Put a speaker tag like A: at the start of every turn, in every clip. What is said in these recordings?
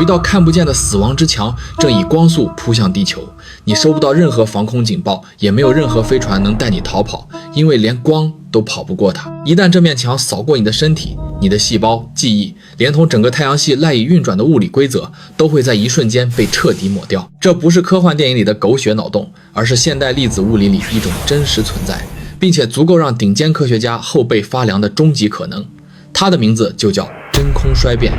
A: 有一道看不见的死亡之墙正以光速扑向地球，你收不到任何防空警报，也没有任何飞船能带你逃跑，因为连光都跑不过它。一旦这面墙扫过你的身体，你的细胞、记忆，连同整个太阳系赖以运转的物理规则，都会在一瞬间被彻底抹掉。这不是科幻电影里的狗血脑洞，而是现代粒子物理里一种真实存在，并且足够让顶尖科学家后背发凉的终极可能。它的名字就叫真空衰变。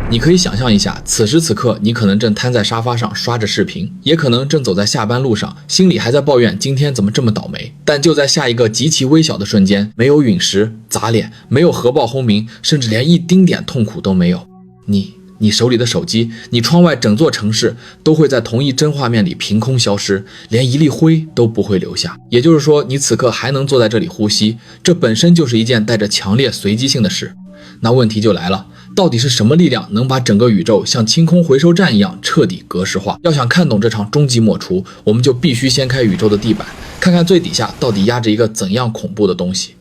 A: 你可以想象一下，此时此刻你可能正瘫在沙发上刷着视频，也可能正走在下班路上，心里还在抱怨今天怎么这么倒霉。但就在下一个极其微小的瞬间，没有陨石砸脸，没有核爆轰鸣，甚至连一丁点痛苦都没有。你手里的手机，你窗外整座城市都会在同一真画面里凭空消失，连一粒灰都不会留下。也就是说，你此刻还能坐在这里呼吸，这本身就是一件带着强烈随机性的事。那问题就来了，到底是什么力量能把整个宇宙像清空回收站一样彻底格式化？要想看懂这场终极抹除，我们就必须掀开宇宙的地板，看看最底下到底压着一个怎样恐怖的东西。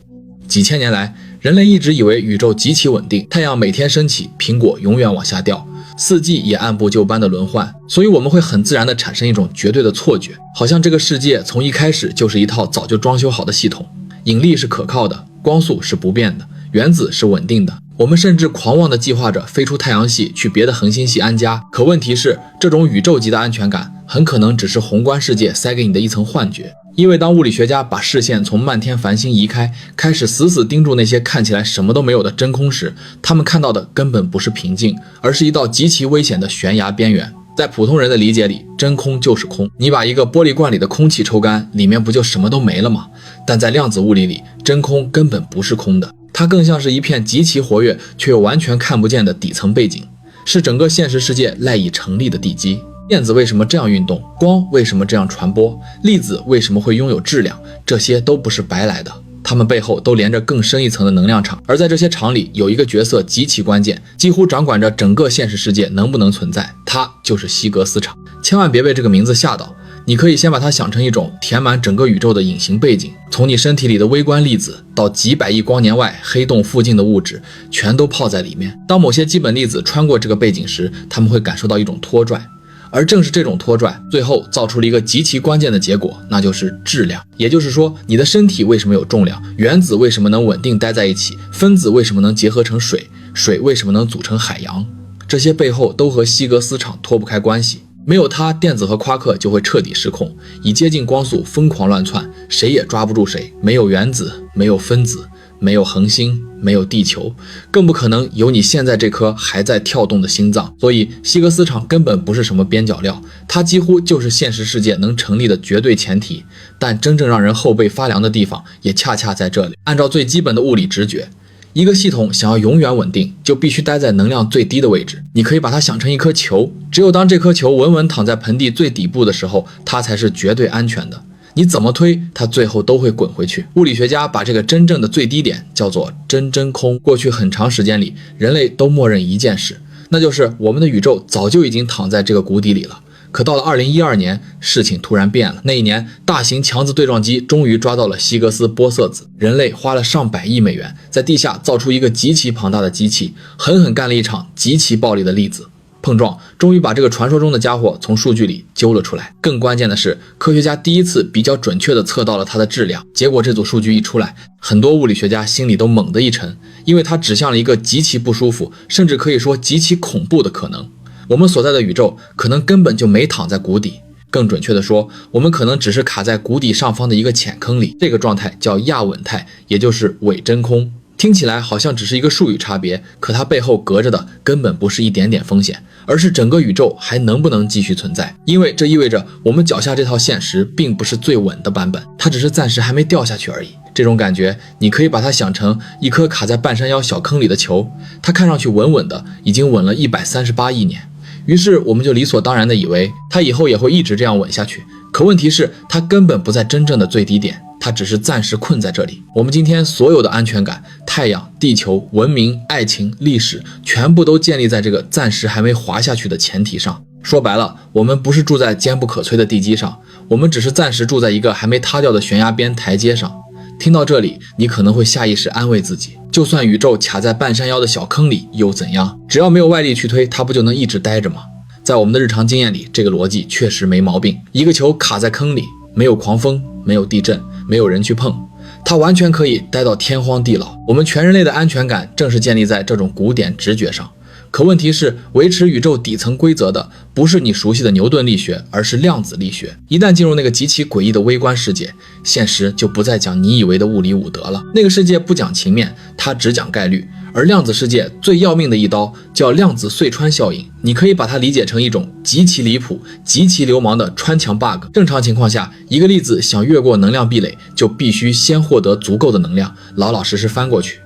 A: 几千年来，人类一直以为宇宙极其稳定，太阳每天升起，苹果永远往下掉，四季也按部就班的轮换，所以我们会很自然地产生一种绝对的错觉，好像这个世界从一开始就是一套早就装修好的系统，引力是可靠的，光速是不变的，原子是稳定的。我们甚至狂妄地计划着飞出太阳系去别的恒星系安家，可问题是，这种宇宙级的安全感很可能只是宏观世界塞给你的一层幻觉。因为当物理学家把视线从漫天繁星移开，开始死死盯住那些看起来什么都没有的真空时，他们看到的根本不是平静，而是一道极其危险的悬崖边缘。在普通人的理解里，真空就是空，你把一个玻璃罐里的空气抽干，里面不就什么都没了吗？但在量子物理里，真空根本不是空的，它更像是一片极其活跃却又完全看不见的底层背景，是整个现实世界赖以成立的地基。电子为什么这样运动？光为什么这样传播？粒子为什么会拥有质量？这些都不是白来的，它们背后都连着更深一层的能量场，而在这些场里有一个角色极其关键，几乎掌管着整个现实世界能不能存在，它就是希格斯场。千万别被这个名字吓到，你可以先把它想成一种填满整个宇宙的隐形背景，从你身体里的微观粒子到几百亿光年外黑洞附近的物质，全都泡在里面。当某些基本粒子穿过这个背景时，它们会感受到一种拖拽，而正是这种拖拽，最后造出了一个极其关键的结果，那就是质量。也就是说，你的身体为什么有重量？原子为什么能稳定待在一起？分子为什么能结合成水？水为什么能组成海洋？这些背后都和希格斯场脱不开关系。没有它，电子和夸克就会彻底失控，以接近光速疯狂乱窜，谁也抓不住谁。没有原子，没有分子，没有恒星，没有地球，更不可能有你现在这颗还在跳动的心脏。所以希格斯场根本不是什么边角料，它几乎就是现实世界能成立的绝对前提。但真正让人后背发凉的地方也恰恰在这里。按照最基本的物理直觉，一个系统想要永远稳定，就必须待在能量最低的位置。你可以把它想成一颗球，只有当这颗球稳稳躺在盆地最底部的时候，它才是绝对安全的。你怎么推，它最后都会滚回去。物理学家把这个真正的最低点叫做真空。过去很长时间里，人类都默认一件事，那就是我们的宇宙早就已经躺在这个谷底里了。可到了2012年，事情突然变了。那一年，大型强子对撞机终于抓到了希格斯玻色子，人类花了上百亿美元，在地下造出一个极其庞大的机器，狠狠干了一场极其暴力的粒子碰撞，终于把这个传说中的家伙从数据里揪了出来。更关键的是，科学家第一次比较准确地测到了它的质量。结果这组数据一出来，很多物理学家心里都猛地一沉，因为它指向了一个极其不舒服，甚至可以说极其恐怖的可能。我们所在的宇宙可能根本就没躺在谷底，更准确地说，我们可能只是卡在谷底上方的一个浅坑里。这个状态叫亚稳态，也就是伪真空。听起来好像只是一个术语差别，可它背后隔着的根本不是一点点风险，而是整个宇宙还能不能继续存在。因为这意味着我们脚下这套现实并不是最稳的版本，它只是暂时还没掉下去而已。这种感觉你可以把它想成一颗卡在半山腰小坑里的球，它看上去稳稳的，已经稳了138亿年。于是我们就理所当然地以为它以后也会一直这样稳下去。可问题是，它根本不在真正的最低点，它只是暂时困在这里。我们今天所有的安全感，太阳、地球、文明、爱情、历史，全部都建立在这个暂时还没滑下去的前提上。说白了，我们不是住在坚不可摧的地基上，我们只是暂时住在一个还没塌掉的悬崖边台阶上。听到这里，你可能会下意识安慰自己，就算宇宙卡在半山腰的小坑里又怎样？只要没有外力去推，它不就能一直待着吗？在我们的日常经验里，这个逻辑确实没毛病。一个球卡在坑里，没有狂风，没有地震，没有人去碰，它完全可以待到天荒地老。我们全人类的安全感正是建立在这种古典直觉上。可问题是，维持宇宙底层规则的不是你熟悉的牛顿力学，而是量子力学。一旦进入那个极其诡异的微观世界，现实就不再讲你以为的物理武德了。那个世界不讲情面，它只讲概率。而量子世界最要命的一刀叫量子隧穿效应，你可以把它理解成一种极其离谱、极其流氓的穿墙 bug。正常情况下，一个粒子想越过能量壁垒，就必须先获得足够的能量，老老实实翻过去。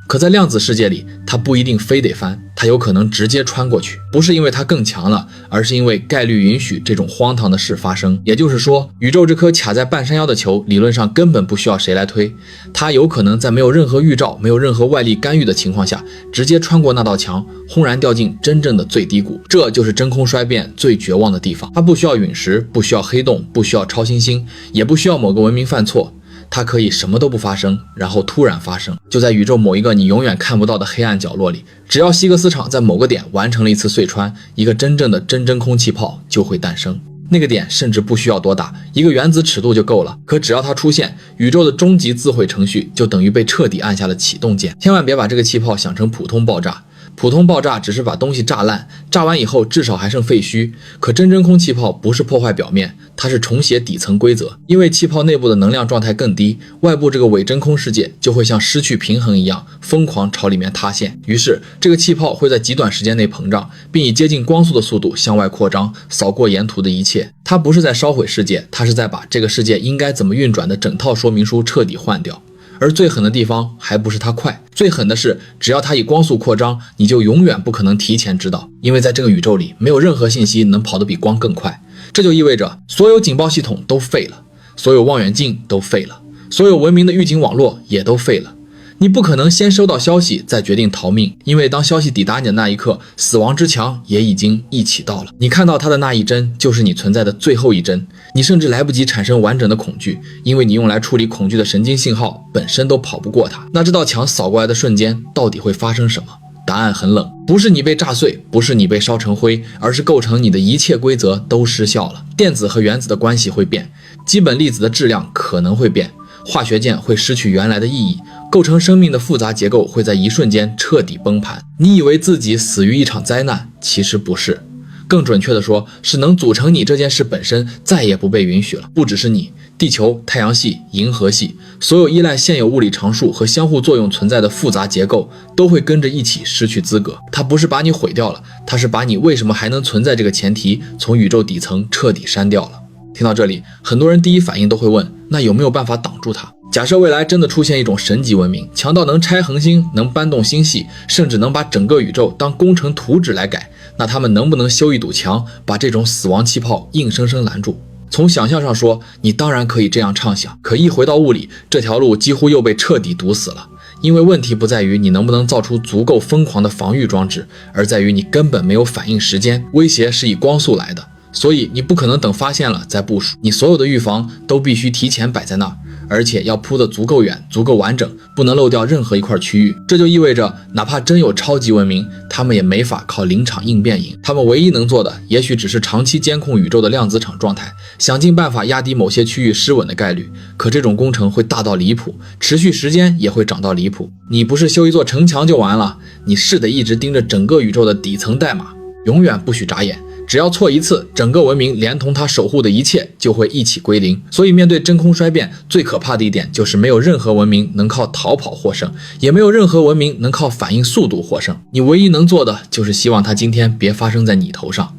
A: 可在量子世界里，它不一定非得翻，它有可能直接穿过去，不是因为它更强了，而是因为概率允许这种荒唐的事发生。也就是说，宇宙这颗卡在半山腰的球，理论上根本不需要谁来推，它有可能在没有任何预兆、没有任何外力干预的情况下，直接穿过那道墙，轰然掉进真正的最低谷。这就是真空衰变最绝望的地方。它不需要陨石，不需要黑洞，不需要超新星，也不需要某个文明犯错。它可以什么都不发生，然后突然发生，就在宇宙某一个你永远看不到的黑暗角落里。只要希格斯场在某个点完成了一次隧穿，一个真正的真空气泡就会诞生。那个点甚至不需要多大，一个原子尺度就够了。可只要它出现，宇宙的终极自毁程序就等于被彻底按下了启动键。千万别把这个气泡想成普通爆炸。普通爆炸只是把东西炸烂，炸完以后至少还剩废墟。可真空气泡不是破坏表面，它是重写底层规则。因为气泡内部的能量状态更低，外部这个伪真空世界就会像失去平衡一样疯狂朝里面塌陷。于是这个气泡会在极短时间内膨胀，并以接近光速的速度向外扩张，扫过沿途的一切。它不是在烧毁世界，它是在把这个世界应该怎么运转的整套说明书彻底换掉。而最狠的地方还不是它快，最狠的是只要它以光速扩张，你就永远不可能提前知道，因为在这个宇宙里没有任何信息能跑得比光更快。这就意味着所有警报系统都废了，所有望远镜都废了，所有文明的预警网络也都废了。你不可能先收到消息再决定逃命，因为当消息抵达你的那一刻，死亡之墙也已经一起到了。你看到它的那一帧就是你存在的最后一帧，你甚至来不及产生完整的恐惧，因为你用来处理恐惧的神经信号本身都跑不过它。那这道墙扫过来的瞬间到底会发生什么？答案很冷，不是你被炸碎，不是你被烧成灰，而是构成你的一切规则都失效了。电子和原子的关系会变，基本粒子的质量可能会变，化学键会失去原来的意义，构成生命的复杂结构会在一瞬间彻底崩盘。你以为自己死于一场灾难，其实不是。更准确的说，是能组成你这件事本身再也不被允许了。不只是你，地球、太阳系、银河系，所有依赖现有物理常数和相互作用存在的复杂结构都会跟着一起失去资格。它不是把你毁掉了，它是把你为什么还能存在这个前提从宇宙底层彻底删掉了。听到这里，很多人第一反应都会问，那有没有办法挡住它？假设未来真的出现一种神级文明，强到能拆恒星，能搬动星系，甚至能把整个宇宙当工程图纸来改，那他们能不能修一堵墙，把这种死亡气泡硬生生拦住？从想象上说，你当然可以这样畅想，可一回到物理，这条路几乎又被彻底堵死了。因为问题不在于你能不能造出足够疯狂的防御装置，而在于你根本没有反应时间，威胁是以光速来的。所以你不可能等发现了再部署，你所有的预防都必须提前摆在那儿，而且要铺得足够远、足够完整，不能漏掉任何一块区域。这就意味着，哪怕真有超级文明，他们也没法靠临场应变赢。他们唯一能做的，也许只是长期监控宇宙的量子场状态，想尽办法压低某些区域失稳的概率。可这种工程会大到离谱，持续时间也会长到离谱。你不是修一座城墙就完了，你是得一直盯着整个宇宙的底层代码，永远不许眨眼。只要错一次，整个文明连同它守护的一切就会一起归零。所以面对真空衰变，最可怕的一点就是没有任何文明能靠逃跑获胜，也没有任何文明能靠反应速度获胜。你唯一能做的就是希望它今天别发生在你头上。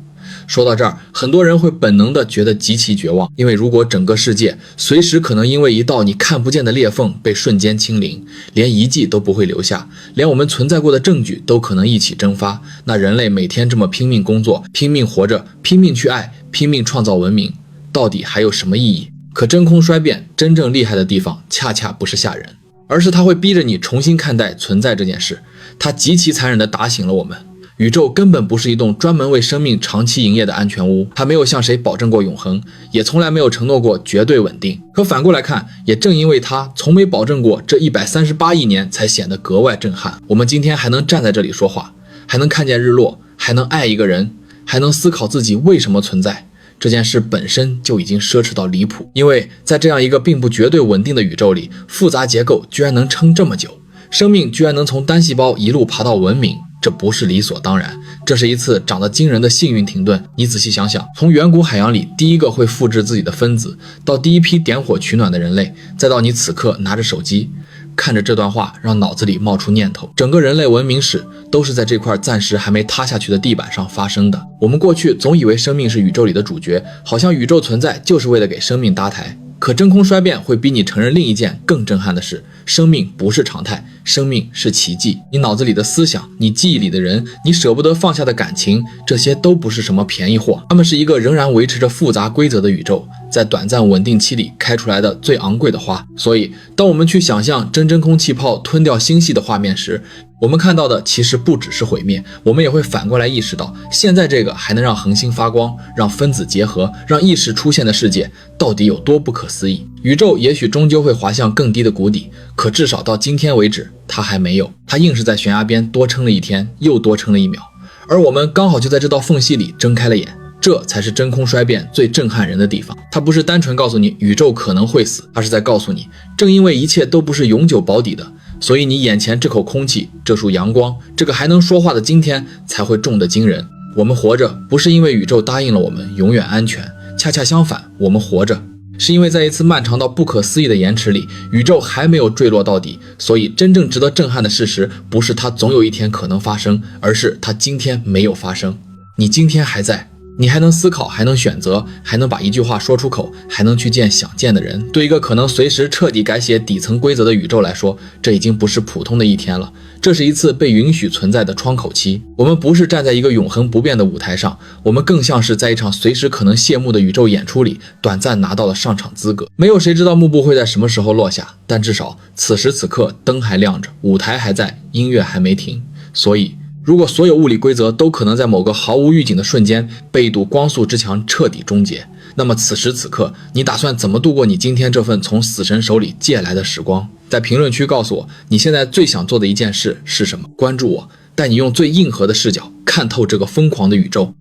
A: 说到这儿，很多人会本能的觉得极其绝望，因为如果整个世界随时可能因为一道你看不见的裂缝被瞬间清零，连遗迹都不会留下，连我们存在过的证据都可能一起蒸发，那人类每天这么拼命工作、拼命活着、拼命去爱、拼命创造文明，到底还有什么意义？可真空衰变真正厉害的地方，恰恰不是吓人，而是它会逼着你重新看待存在这件事。它极其残忍地打醒了我们，宇宙根本不是一栋专门为生命长期营业的安全屋，它没有向谁保证过永恒，也从来没有承诺过绝对稳定。可反过来看，也正因为它从没保证过这138亿年，才显得格外震撼。我们今天还能站在这里说话，还能看见日落，还能爱一个人，还能思考自己为什么存在，这件事本身就已经奢侈到离谱。因为在这样一个并不绝对稳定的宇宙里，复杂结构居然能撑这么久，生命居然能从单细胞一路爬到文明，这不是理所当然，这是一次长得惊人的幸运停顿。你仔细想想，从远古海洋里第一个会复制自己的分子，到第一批点火取暖的人类，再到你此刻拿着手机看着这段话，让脑子里冒出念头，整个人类文明史都是在这块暂时还没塌下去的地板上发生的。我们过去总以为生命是宇宙里的主角，好像宇宙存在就是为了给生命搭台。可真空衰变会逼你承认另一件更震撼的事，生命不是常态，生命是奇迹。你脑子里的思想，你记忆里的人，你舍不得放下的感情，这些都不是什么便宜货，它们是一个仍然维持着复杂规则的宇宙在短暂稳定期里开出来的最昂贵的花。所以当我们去想象真空气泡吞掉星系的画面时，我们看到的其实不只是毁灭，我们也会反过来意识到，现在这个还能让恒星发光，让分子结合，让意识出现的世界到底有多不可思议。宇宙也许终究会滑向更低的谷底，可至少到今天为止，它还没有，它硬是在悬崖边多撑了一天，又多撑了1秒，而我们刚好就在这道缝隙里睁开了眼。这才是真空衰变最震撼人的地方，它不是单纯告诉你宇宙可能会死，它是在告诉你，正因为一切都不是永久保底的，所以你眼前这口空气，这束阳光，这个还能说话的今天才会重得惊人。我们活着不是因为宇宙答应了我们永远安全，恰恰相反，我们活着是因为在一次漫长到不可思议的延迟里，宇宙还没有坠落到底。所以真正值得震撼的事实不是它总有一天可能发生，而是它今天没有发生。你今天还在，你还能思考，还能选择，还能把一句话说出口，还能去见想见的人。对一个可能随时彻底改写底层规则的宇宙来说，这已经不是普通的一天了，这是一次被允许存在的窗口期。我们不是站在一个永恒不变的舞台上，我们更像是在一场随时可能谢幕的宇宙演出里短暂拿到了上场资格。没有谁知道幕布会在什么时候落下，但至少此时此刻灯还亮着，舞台还在，音乐还没停。所以如果所有物理规则都可能在某个毫无预警的瞬间被一堵光速之墙彻底终结，那么此时此刻你打算怎么度过你今天这份从死神手里借来的时光？在评论区告诉我你现在最想做的一件事是什么，关注我，带你用最硬核的视角看透这个疯狂的宇宙。